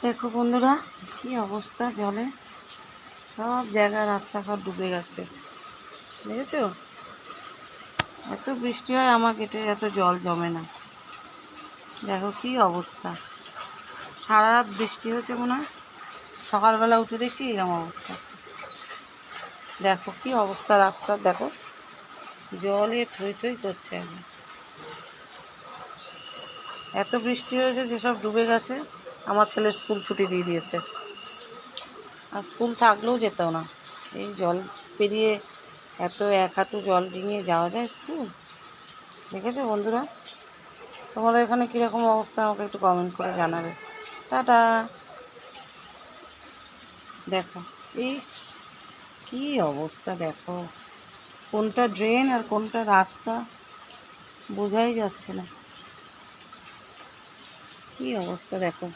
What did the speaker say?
দেখো বন্ধুরা, কি অবস্থা, জলে সব জায়গায় রাস্তাঘাট ডুবে গেছে। দেখেছো? এত বৃষ্টি হয় আমার গেটে, এত জল জমে না। দেখো কি অবস্থা, সারা রাত বৃষ্টি হয়েছে মনে হয়। সকালবেলা উঠে দেখছি এরকম অবস্থা। দেখো কি অবস্থা রাস্তার, দেখো জলে থই থই করছে একদম। এত বৃষ্টি হয়েছে যেসব ডুবে গেছে। আমার ছেলে স্কুল ছুটি দিয়ে দিয়েছে, আর স্কুল থাকলেও যেতেও না। এই জল পেরিয়ে এত এক হাঁটু জল ডিঙিয়ে যাওয়া যায় স্কুল? দেখেছো বন্ধুরা? তোমাদের এখানে কীরকম অবস্থা আমাকে একটু কমেন্ট করে জানাবে। টাটা। দেখো ইস, কি অবস্থা দেখো, কোনটা ড্রেন আর কোনটা রাস্তা বোঝাই যাচ্ছে না। কি অবস্থা দেখো।